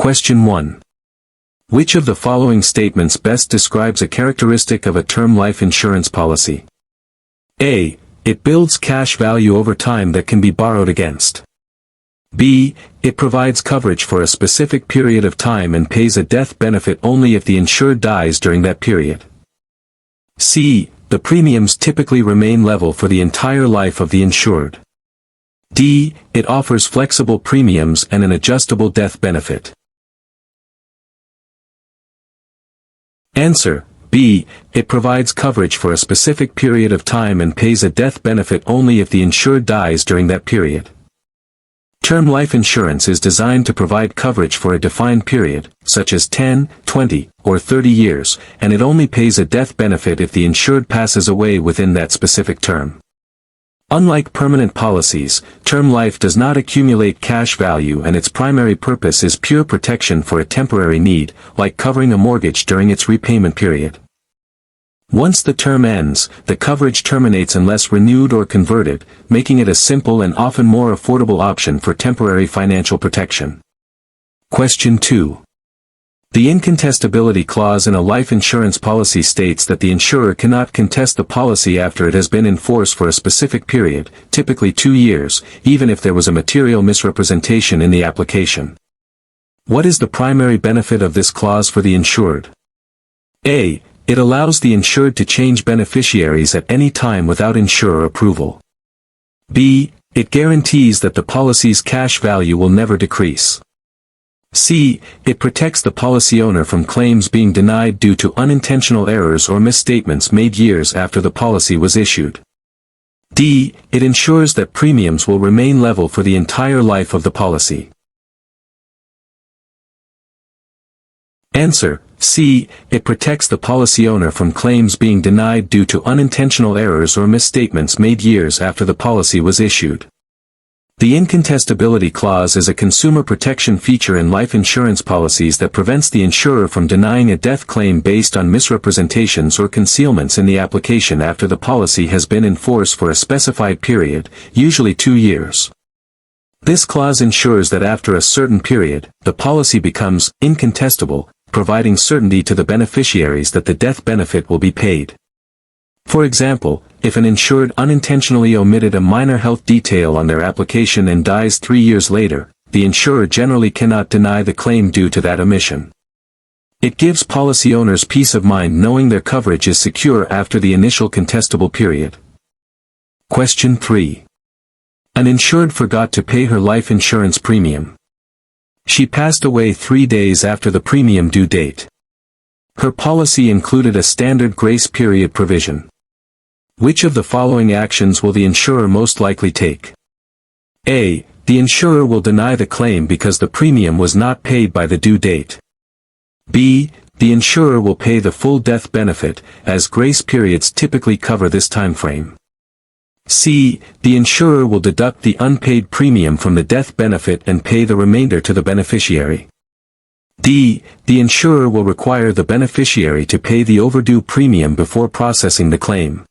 Question 1. Which of the following statements best describes a characteristic of a term life insurance policy? A. It builds cash value over time that can be borrowed against. B. It provides coverage for a specific period of time and pays a death benefit only if the insured dies during that period. C. The premiums typically remain level for the entire life of the insured. D. It offers flexible premiums and an adjustable death benefit. Answer: B. It provides coverage for a specific period of time and pays a death benefit only if the insured dies during that period. Term life insurance is designed to provide coverage for a defined period, such as 10, 20, or 30 years, and it only pays a death benefit if the insured passes away within that specific term. Unlike permanent policies, term life does not accumulate cash value and its primary purpose is pure protection for a temporary need, like covering a mortgage during its repayment period. Once the term ends, the coverage terminates unless renewed or converted, making it a simple and often more affordable option for temporary financial protection. Question 2. The incontestability clause in a life insurance policy states that the insurer cannot contest the policy after it has been in force for a specific period, typically 2 years, even if there was a material misrepresentation in the application. What is the primary benefit of this clause for the insured? A. It allows the insured to change beneficiaries at any time without insurer approval. B. It guarantees that the policy's cash value will never decrease. C. It protects the policy owner from claims being denied due to unintentional errors or misstatements made years after the policy was issued. D. It ensures that premiums will remain level for the entire life of the policy. Answer: C. It protects the policy owner from claims being denied due to unintentional errors or misstatements made years after the policy was issued. The incontestability clause is a consumer protection feature in life insurance policies that prevents the insurer from denying a death claim based on misrepresentations or concealments in the application after the policy has been in force for a specified period, usually 2 years. This clause ensures that after a certain period, the policy becomes incontestable, providing certainty to the beneficiaries that the death benefit will be paid. For example, if an insured unintentionally omitted a minor health detail on their application and dies 3 years later, the insurer generally cannot deny the claim due to that omission. It gives policy owners peace of mind knowing their coverage is secure after the initial contestable period. Question 3. An insured forgot to pay her life insurance premium. She passed away 3 days after the premium due date. Her policy included a standard grace period provision. Which of the following actions will the insurer most likely take? A. The insurer will deny the claim because the premium was not paid by the due date. B. The insurer will pay the full death benefit, as grace periods typically cover this time frame. C. The insurer will deduct the unpaid premium from the death benefit and pay the remainder to the beneficiary. D. The insurer will require the beneficiary to pay the overdue premium before processing the claim.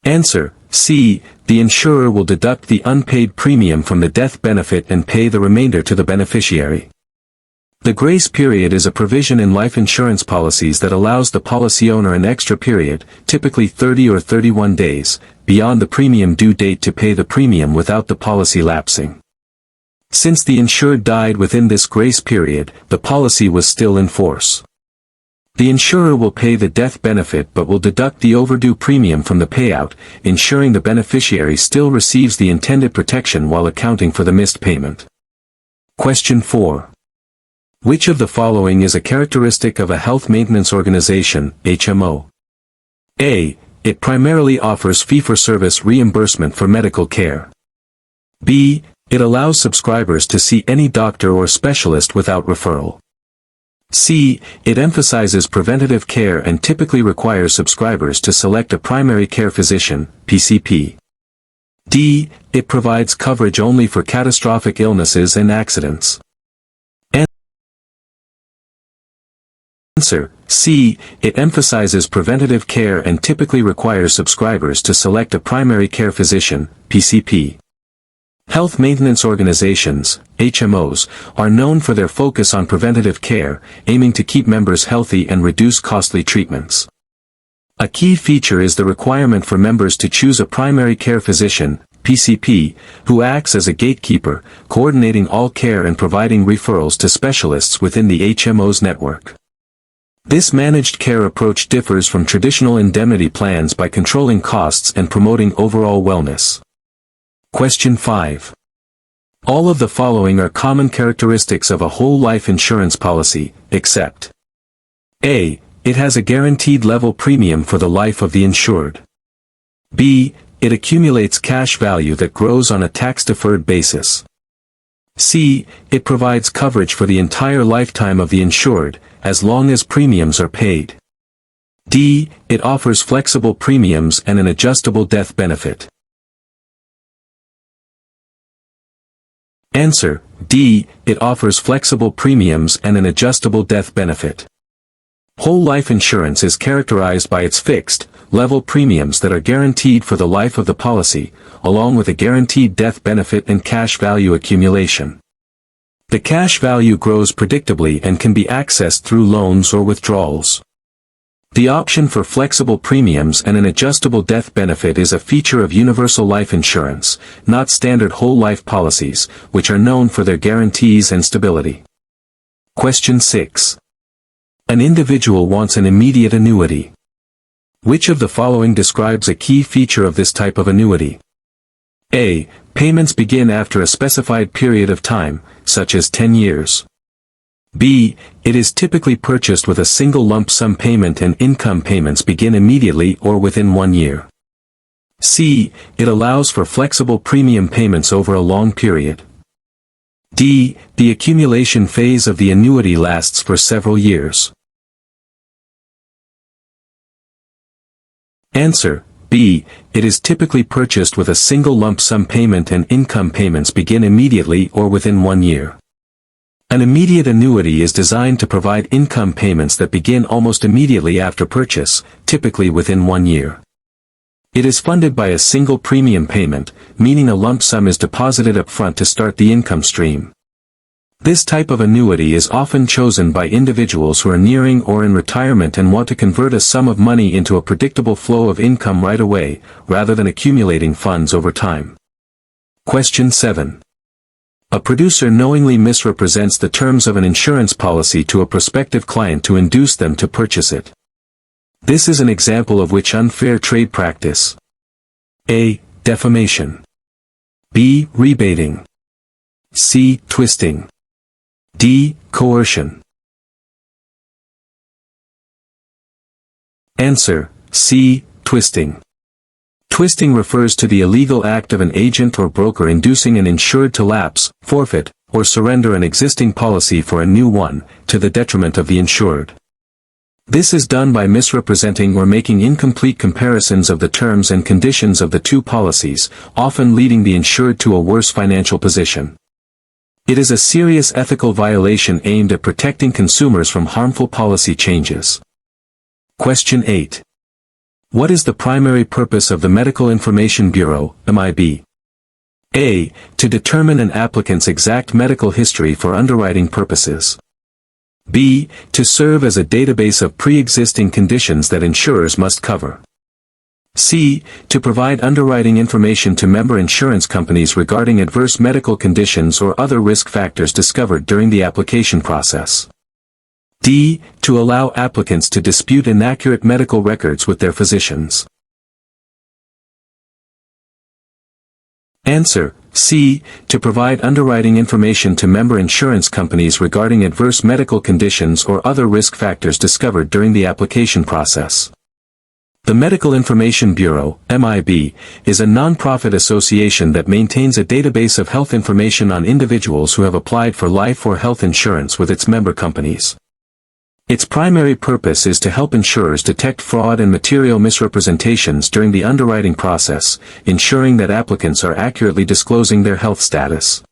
Answer: C. The insurer will deduct the unpaid premium from the death benefit and pay the remainder to the beneficiary. The grace period is a provision in life insurance policies that allows the policy owner an extra period, typically 30 or 31 days, beyond the premium due date to pay the premium without the policy lapsing. Since the insured died within this grace period, the policy was still in force. The insurer will pay the death benefit but will deduct the overdue premium from the payout, ensuring the beneficiary still receives the intended protection while accounting for the missed payment. Question 4. Which of the following is a characteristic of a health maintenance organization, HMO? A. It primarily offers fee-for-service reimbursement for medical care. B. It allows subscribers to see any doctor or specialist without referral. C. It emphasizes preventative care and typically requires subscribers to select a primary care physician, PCP. D. It provides coverage only for catastrophic illnesses and accidents. Answer: C. It emphasizes preventative care and typically requires subscribers to select a primary care physician, PCP. Health maintenance organizations, HMOs, are known for their focus on preventative care, aiming to keep members healthy and reduce costly treatments. A key feature is the requirement for members to choose a primary care physician, PCP, who acts as a gatekeeper, coordinating all care and providing referrals to specialists within the HMO's network. This managed care approach differs from traditional indemnity plans by controlling costs and promoting overall wellness. Question 5. All of the following are common characteristics of a whole life insurance policy, except A. It has a guaranteed level premium for the life of the insured. B. It accumulates cash value that grows on a tax-deferred basis. C. It provides coverage for the entire lifetime of the insured, as long as premiums are paid. D. It offers flexible premiums and an adjustable death benefit. Answer: D. It offers flexible premiums and an adjustable death benefit. Whole life insurance is characterized by its fixed, level premiums that are guaranteed for the life of the policy, along with a guaranteed death benefit and cash value accumulation. The cash value grows predictably and can be accessed through loans or withdrawals. The option for flexible premiums and an adjustable death benefit is a feature of universal life insurance, not standard whole life policies, which are known for their guarantees and stability. Question 6. An individual wants an immediate annuity. Which of the following describes a key feature of this type of annuity? A. Payments begin after a specified period of time, such as 10 years. B. It is typically purchased with a single lump sum payment and income payments begin immediately or within 1 year. C. It allows for flexible premium payments over a long period. D. The accumulation phase of the annuity lasts for several years. Answer: B. It is typically purchased with a single lump sum payment and income payments begin immediately or within 1 year. An immediate annuity is designed to provide income payments that begin almost immediately after purchase, typically within 1 year. It is funded by a single premium payment, meaning a lump sum is deposited up front to start the income stream. This type of annuity is often chosen by individuals who are nearing or in retirement and want to convert a sum of money into a predictable flow of income right away, rather than accumulating funds over time. Question 7. A producer knowingly misrepresents the terms of an insurance policy to a prospective client to induce them to purchase it. This is an example of which unfair trade practice? A. Defamation. B. Rebating. C. Twisting. D. Coercion. Answer: C. Twisting. Twisting refers to the illegal act of an agent or broker inducing an insured to lapse, forfeit, or surrender an existing policy for a new one, to the detriment of the insured. This is done by misrepresenting or making incomplete comparisons of the terms and conditions of the two policies, often leading the insured to a worse financial position. It is a serious ethical violation aimed at protecting consumers from harmful policy changes. Question 8. What is the primary purpose of the Medical Information Bureau, MIB? A. To determine an applicant's exact medical history for underwriting purposes. B. To serve as a database of pre-existing conditions that insurers must cover. C. To provide underwriting information to member insurance companies regarding adverse medical conditions or other risk factors discovered during the application process. D. To allow applicants to dispute inaccurate medical records with their physicians. Answer: C. To provide underwriting information to member insurance companies regarding adverse medical conditions or other risk factors discovered during the application process. The Medical Information Bureau, MIB, is a non-profit association that maintains a database of health information on individuals who have applied for life or health insurance with its member companies. Its primary purpose is to help insurers detect fraud and material misrepresentations during the underwriting process, ensuring that applicants are accurately disclosing their health status.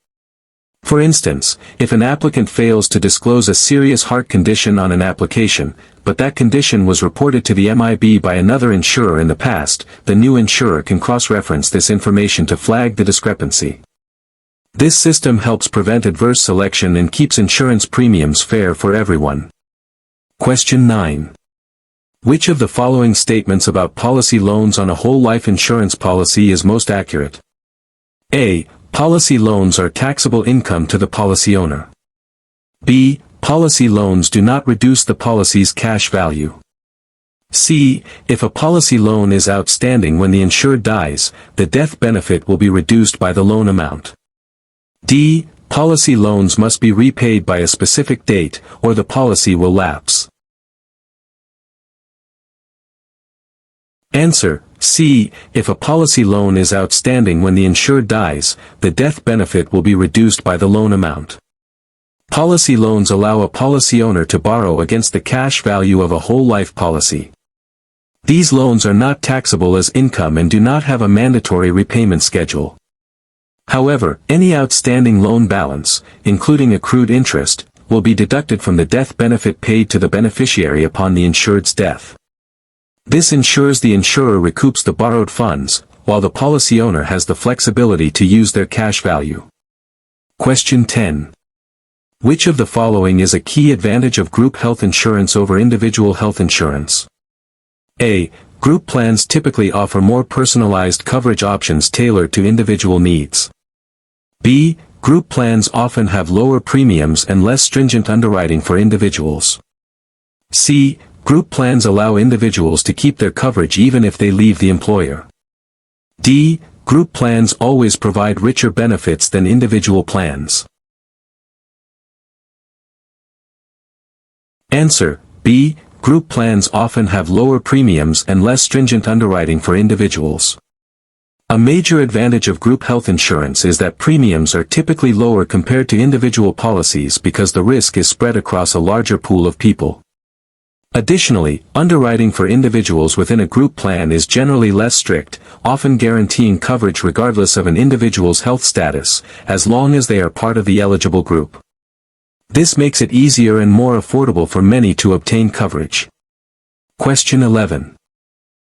For instance, if an applicant fails to disclose a serious heart condition on an application, but that condition was reported to the MIB by another insurer in the past, the new insurer can cross-reference this information to flag the discrepancy. This system helps prevent adverse selection and keeps insurance premiums fair for everyone. Question 9. Which of the following statements about policy loans on a whole life insurance policy is most accurate? A. Policy loans are taxable income to the policy owner. B. Policy loans do not reduce the policy's cash value. C. If a policy loan is outstanding when the insured dies, the death benefit will be reduced by the loan amount. D. Policy loans must be repaid by a specific date, or the policy will lapse. Answer: C. If a policy loan is outstanding when the insured dies, the death benefit will be reduced by the loan amount. Policy loans allow a policy owner to borrow against the cash value of a whole life policy. These loans are not taxable as income and do not have a mandatory repayment schedule. However, any outstanding loan balance, including accrued interest, will be deducted from the death benefit paid to the beneficiary upon the insured's death. This ensures the insurer recoups the borrowed funds, while the policy owner has the flexibility to use their cash value. Question 10. Which of the following is a key advantage of group health insurance over individual health insurance? A. Group plans typically offer more personalized coverage options tailored to individual needs. B. Group plans often have lower premiums and less stringent underwriting for individuals. C. Group plans allow individuals to keep their coverage even if they leave the employer. D. Group plans always provide richer benefits than individual plans. Answer: B. Group plans often have lower premiums and less stringent underwriting for individuals. A major advantage of group health insurance is that premiums are typically lower compared to individual policies because the risk is spread across a larger pool of people. Additionally, underwriting for individuals within a group plan is generally less strict, often guaranteeing coverage regardless of an individual's health status, as long as they are part of the eligible group. This makes it easier and more affordable for many to obtain coverage. Question 11.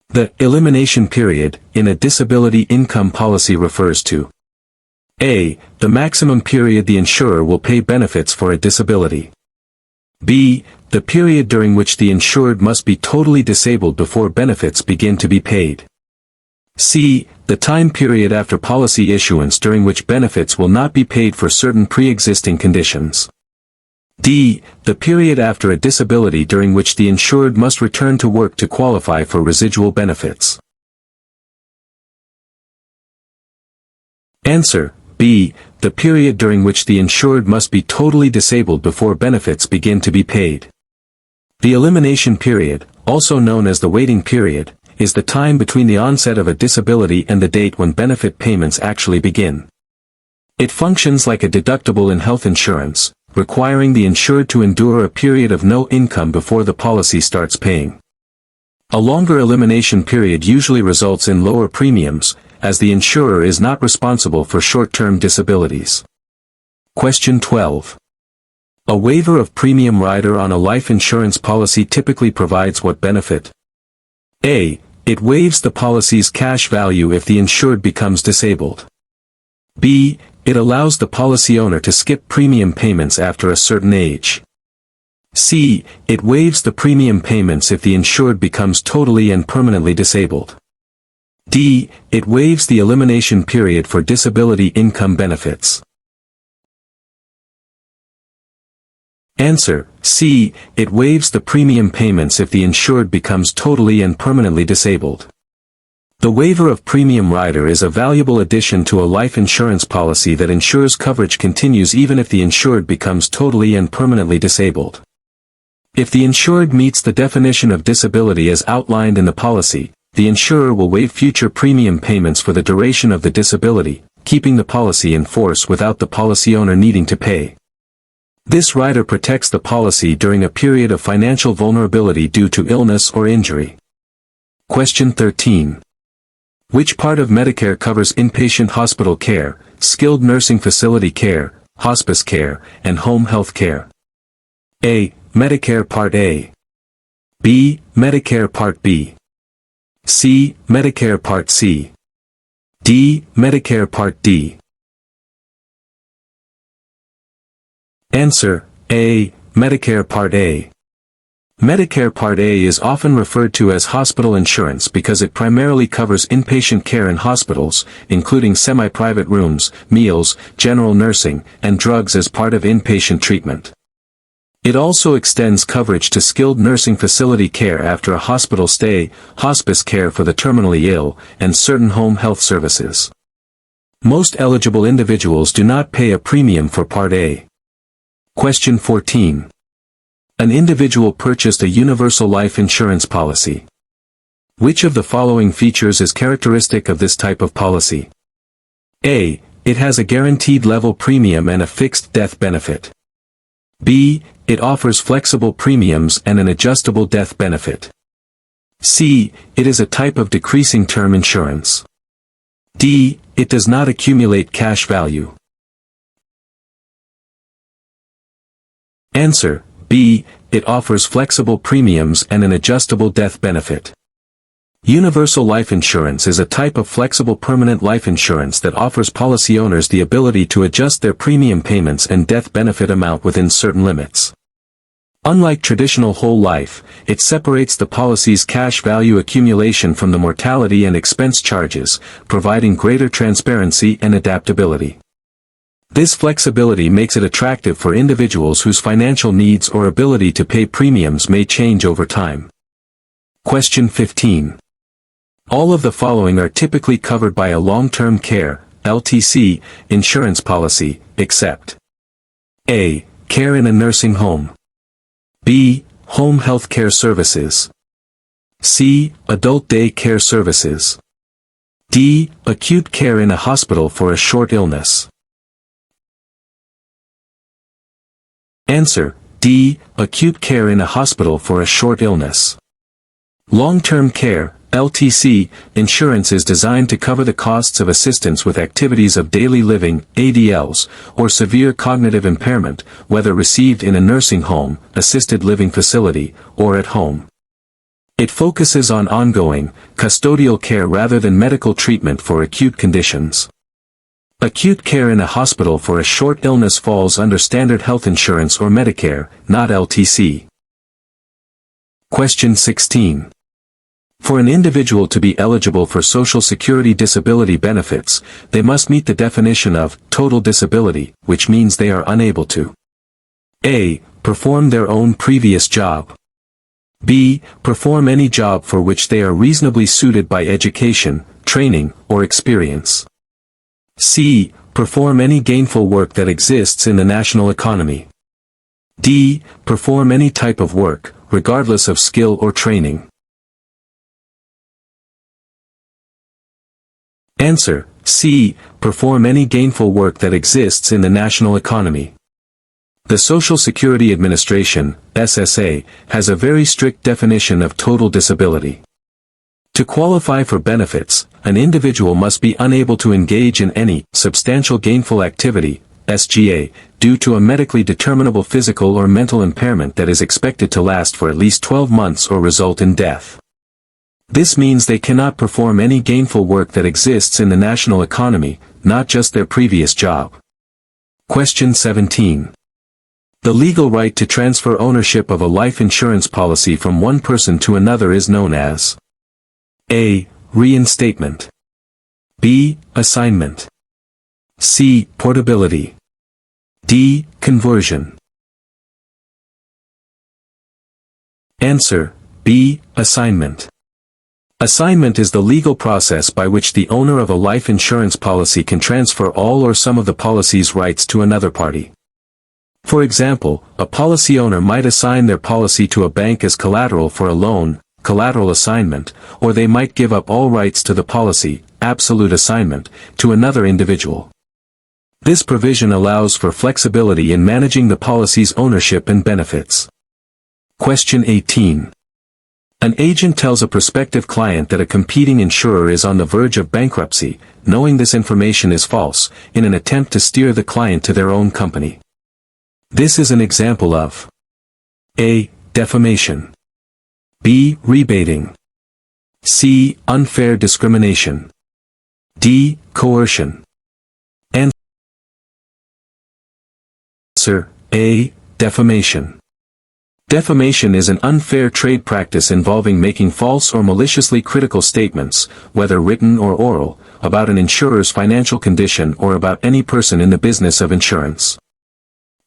The elimination period in a disability income policy refers to: A. The maximum period the insurer will pay benefits for a disability. B. The period during which the insured must be totally disabled before benefits begin to be paid. C. The time period after policy issuance during which benefits will not be paid for certain pre-existing conditions. D. The period after a disability during which the insured must return to work to qualify for residual benefits. Answer: B. The period during which the insured must be totally disabled before benefits begin to be paid. The elimination period, also known as the waiting period, is the time between the onset of a disability and the date when benefit payments actually begin. It functions like a deductible in health insurance, requiring the insured to endure a period of no income before the policy starts paying. A longer elimination period usually results in lower premiums, as the insurer is not responsible for short-term disabilities. Question 12. A waiver of premium rider on a life insurance policy typically provides what benefit? A. It waives the policy's cash value if the insured becomes disabled. B. It allows the policy owner to skip premium payments after a certain age. C. It waives the premium payments if the insured becomes totally and permanently disabled. D. It waives the elimination period for disability income benefits. Answer: C. It waives the premium payments if the insured becomes totally and permanently disabled. The waiver of premium rider is a valuable addition to a life insurance policy that ensures coverage continues even if the insured becomes totally and permanently disabled. If the insured meets the definition of disability as outlined in the policy, the insurer will waive future premium payments for the duration of the disability, keeping the policy in force without the policy owner needing to pay. This rider protects the policy during a period of financial vulnerability due to illness or injury. Question 13. Which part of Medicare covers inpatient hospital care, skilled nursing facility care, hospice care, and home health care? A. Medicare Part A. B. Medicare Part B. C. Medicare Part C. D. Medicare Part D. Answer: A. Medicare Part A. Medicare Part A is often referred to as hospital insurance because it primarily covers inpatient care in hospitals, including semi-private rooms, meals, general nursing, and drugs as part of inpatient treatment. It also extends coverage to skilled nursing facility care after a hospital stay, hospice care for the terminally ill, and certain home health services. Most eligible individuals do not pay a premium for Part A. Question 14. An individual purchased a universal life insurance policy. Which of the following features is characteristic of this type of policy? A. It has a guaranteed level premium and a fixed death benefit. B. It offers flexible premiums and an adjustable death benefit. C. It is a type of decreasing term insurance. D. It does not accumulate cash value. Answer: B. It offers flexible premiums and an adjustable death benefit. Universal life insurance is a type of flexible permanent life insurance that offers policy owners the ability to adjust their premium payments and death benefit amount within certain limits. Unlike traditional whole life, it separates the policy's cash value accumulation from the mortality and expense charges, providing greater transparency and adaptability. This flexibility makes it attractive for individuals whose financial needs or ability to pay premiums may change over time. Question 15. All of the following are typically covered by a long-term care (LTC) insurance policy, except A. Care in a nursing home. B. Home health care services. C. Adult day care services. D. Acute care in a hospital for a short illness. Answer: D. Acute care in a hospital for a short illness. Long-term care (LTC) insurance is designed to cover the costs of assistance with activities of daily living (ADLs) or severe cognitive impairment, whether received in a nursing home, assisted living facility, or at home. It focuses on ongoing, custodial care rather than medical treatment for acute conditions. Acute care in a hospital for a short illness falls under standard health insurance or Medicare, not LTC. Question 16. For an individual to be eligible for Social Security disability benefits, they must meet the definition of total disability, which means they are unable to A. Perform their own previous job. B. Perform any job for which they are reasonably suited by education, training, or experience. C. Perform any gainful work that exists in the national economy. D. Perform any type of work, regardless of skill or training. Answer: C. Perform any gainful work that exists in the national economy. The Social Security Administration, SSA, has a very strict definition of total disability. To qualify for benefits, an individual must be unable to engage in any substantial gainful activity, SGA, due to a medically determinable physical or mental impairment that is expected to last for at least 12 months or result in death. This means they cannot perform any gainful work that exists in the national economy, not just their previous job. Question 17. The legal right to transfer ownership of a life insurance policy from one person to another is known as A. Reinstatement. B. Assignment. C. Portability. D. Conversion. Answer: B. Assignment. Assignment is the legal process by which the owner of a life insurance policy can transfer all or some of the policy's rights to another party. For example, a policy owner might assign their policy to a bank as collateral for a loan, collateral assignment, or they might give up all rights to the policy, absolute assignment, to another individual. This provision allows for flexibility in managing the policy's ownership and benefits. Question 18. An agent tells a prospective client that a competing insurer is on the verge of bankruptcy, knowing this information is false, in an attempt to steer the client to their own company. This is an example of A. Defamation. B. Rebating. C. Unfair discrimination. D. Coercion. Answer: A. Defamation. Defamation is an unfair trade practice involving making false or maliciously critical statements, whether written or oral, about an insurer's financial condition or about any person in the business of insurance.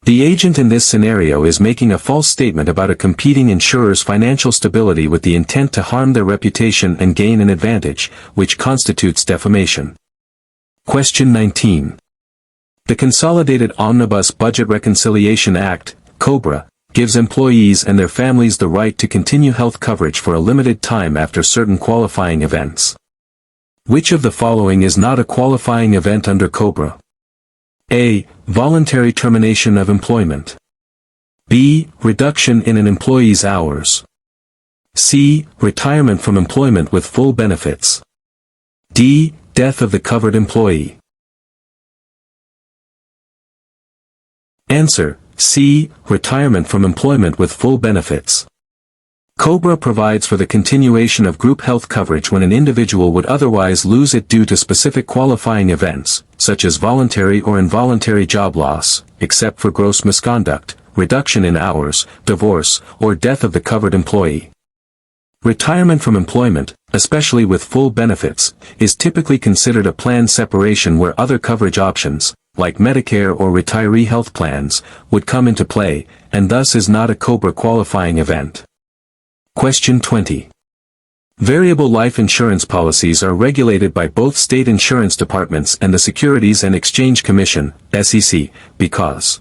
The agent in this scenario is making a false statement about a competing insurer's financial stability with the intent to harm their reputation and gain an advantage, which constitutes defamation. Question 19. The Consolidated Omnibus Budget Reconciliation Act, COBRA, gives employees and their families the right to continue health coverage for a limited time after certain qualifying events. Which of the following is not a qualifying event under COBRA? A. Voluntary termination of employment. B. Reduction in an employee's hours. C. Retirement from employment with full benefits. D. Death of the covered employee. Answer: C. Retirement from employment with full benefits. COBRA provides for the continuation of group health coverage when an individual would otherwise lose it due to specific qualifying events, such as voluntary or involuntary job loss, except for gross misconduct, reduction in hours, divorce, or death of the covered employee. Retirement from employment, especially with full benefits, is typically considered a planned separation where other coverage options, like Medicare or retiree health plans, would come into play, and thus is not a COBRA qualifying event. Question 20. Variable life insurance policies are regulated by both state insurance departments and the Securities and Exchange Commission, SEC, because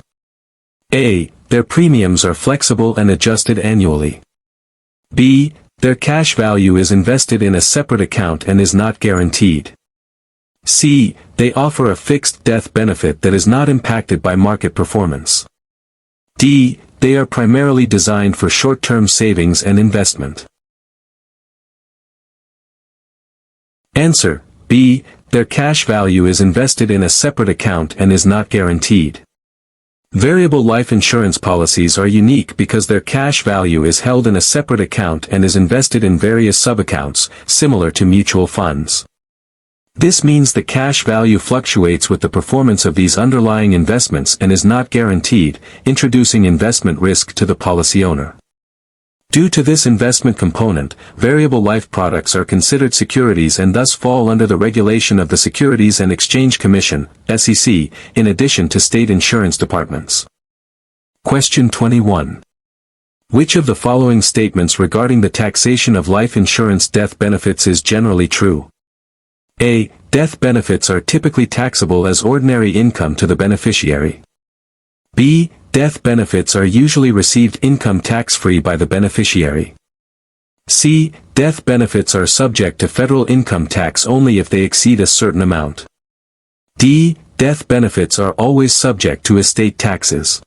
A. Their premiums are flexible and adjusted annually. B. Their cash value is invested in a separate account and is not guaranteed. C. They offer a fixed death benefit that is not impacted by market performance. D. They are primarily designed for short-term savings and investment. Answer: B. Their cash value is invested in a separate account and is not guaranteed. Variable life insurance policies are unique because their cash value is held in a separate account and is invested in various subaccounts, similar to mutual funds. This means the cash value fluctuates with the performance of these underlying investments and is not guaranteed, introducing investment risk to the policy owner. Due to this investment component, variable life products are considered securities and thus fall under the regulation of the Securities and Exchange Commission, SEC, in addition to state insurance departments. Question 21. Which of the following statements regarding the taxation of life insurance death benefits is generally true? A. Death benefits are typically taxable as ordinary income to the beneficiary. B. Death benefits are usually received income tax-free by the beneficiary. C. Death benefits are subject to federal income tax only if they exceed a certain amount. D. Death benefits are always subject to estate taxes.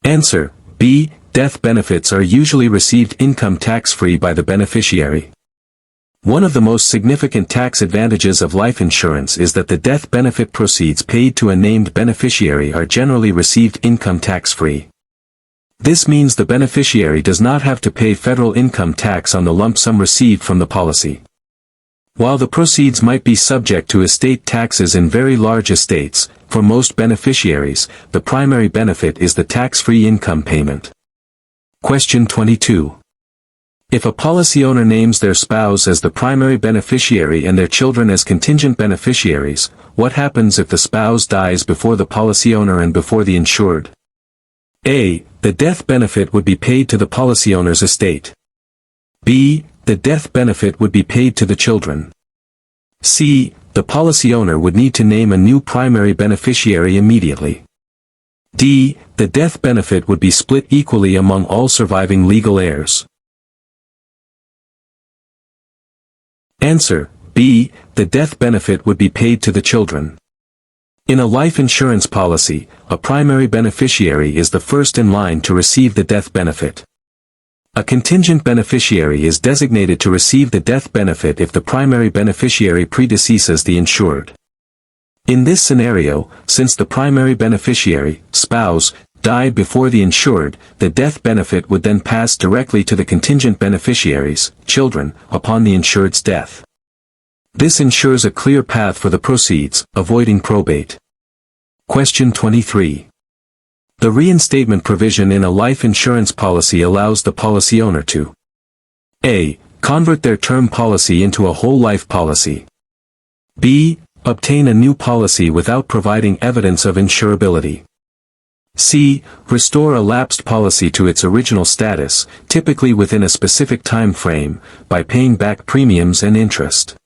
Answer: B. Death benefits are usually received income tax-free by the beneficiary. One of the most significant tax advantages of life insurance is that the death benefit proceeds paid to a named beneficiary are generally received income tax-free. This means the beneficiary does not have to pay federal income tax on the lump sum received from the policy. While the proceeds might be subject to estate taxes in very large estates, for most beneficiaries, the primary benefit is the tax-free income payment. Question 22. If a policy owner names their spouse as the primary beneficiary and their children as contingent beneficiaries, what happens if the spouse dies before the policy owner and before the insured? A. The death benefit would be paid to the policy owner's estate. B. The death benefit would be paid to the children. C. The policy owner would need to name a new primary beneficiary immediately. D. The death benefit would be split equally among all surviving legal heirs. Answer: B. The death benefit would be paid to the children. In a life insurance policy, a primary beneficiary is the first in line to receive the death benefit. A contingent beneficiary is designated to receive the death benefit if the primary beneficiary predeceases the insured. In this scenario, since the primary beneficiary, spouse, died before the insured, the death benefit would then pass directly to the contingent beneficiaries, children, upon the insured's death. This ensures a clear path for the proceeds, avoiding probate. Question 23. The reinstatement provision in a life insurance policy allows the policy owner to A. Convert their term policy into a whole life policy. B. Obtain a new policy without providing evidence of insurability. C. Restore a lapsed policy to its original status, typically within a specific time frame, by paying back premiums and interest.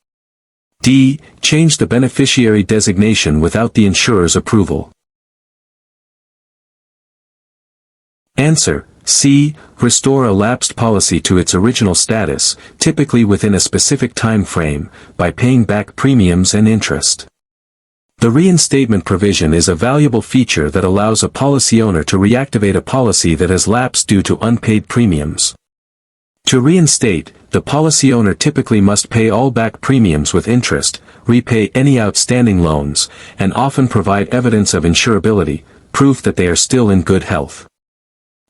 D. Change the beneficiary designation without the insurer's approval. Answer: C. Restore a lapsed policy to its original status, typically within a specific time frame, by paying back premiums and interest. The reinstatement provision is a valuable feature that allows a policy owner to reactivate a policy that has lapsed due to unpaid premiums. To reinstate, the policy owner typically must pay all back premiums with interest, repay any outstanding loans, and often provide evidence of insurability, proof that they are still in good health.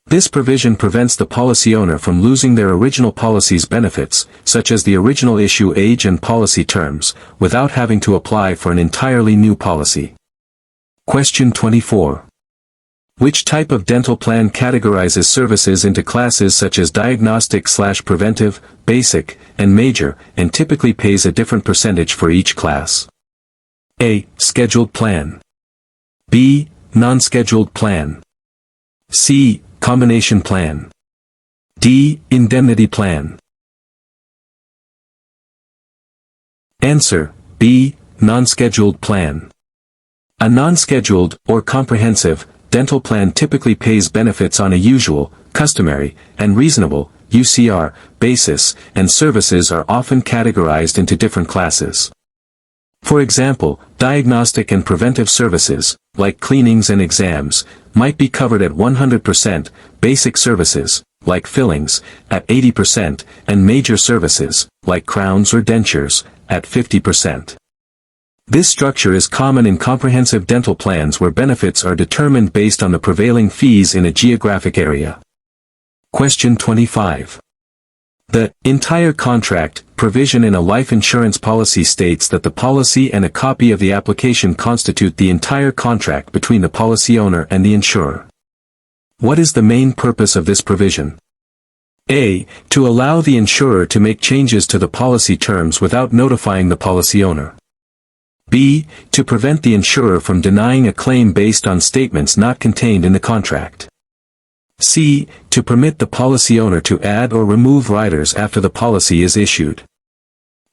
This provision prevents the policy owner from losing their original policy's benefits, such as the original issue age and policy terms, without having to apply for an entirely new policy. Question 24. Which type of dental plan categorizes services into classes such as diagnostic/preventive, basic, and major, and typically pays a different percentage for each class? A. Scheduled plan. B. Non-scheduled plan. C. Combination plan. D. Indemnity plan. Answer: B. Non-scheduled plan. A non-scheduled, or comprehensive, dental plan typically pays benefits on a usual, customary, and reasonable, UCR, basis, and services are often categorized into different classes. For example, diagnostic and preventive services, like cleanings and exams, might be covered at 100%, basic services, like fillings, at 80%, and major services, like crowns or dentures, at 50%. This structure is common in comprehensive dental plans where benefits are determined based on the prevailing fees in a geographic area. Question 25. The entire contract provision in a life insurance policy states that the policy and a copy of the application constitute the entire contract between the policy owner and the insurer. What is the main purpose of this provision? A. To allow the insurer to make changes to the policy terms without notifying the policy owner. B. To prevent the insurer from denying a claim based on statements not contained in the contract. C. To permit the policy owner to add or remove riders after the policy is issued.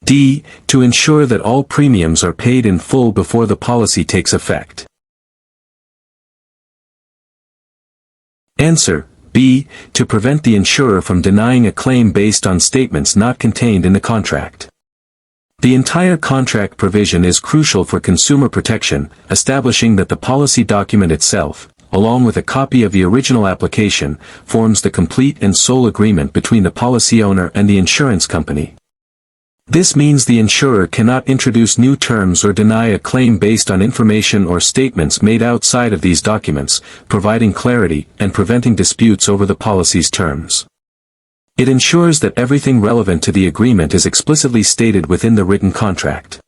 D. To ensure that all premiums are paid in full before the policy takes effect. Answer: B. To prevent the insurer from denying a claim based on statements not contained in the contract. The entire contract provision is crucial for consumer protection, establishing that the policy document itself, along with a copy of the original application, forms the complete and sole agreement between the policy owner and the insurance company. This means the insurer cannot introduce new terms or deny a claim based on information or statements made outside of these documents, providing clarity and preventing disputes over the policy's terms. It ensures that everything relevant to the agreement is explicitly stated within the written contract.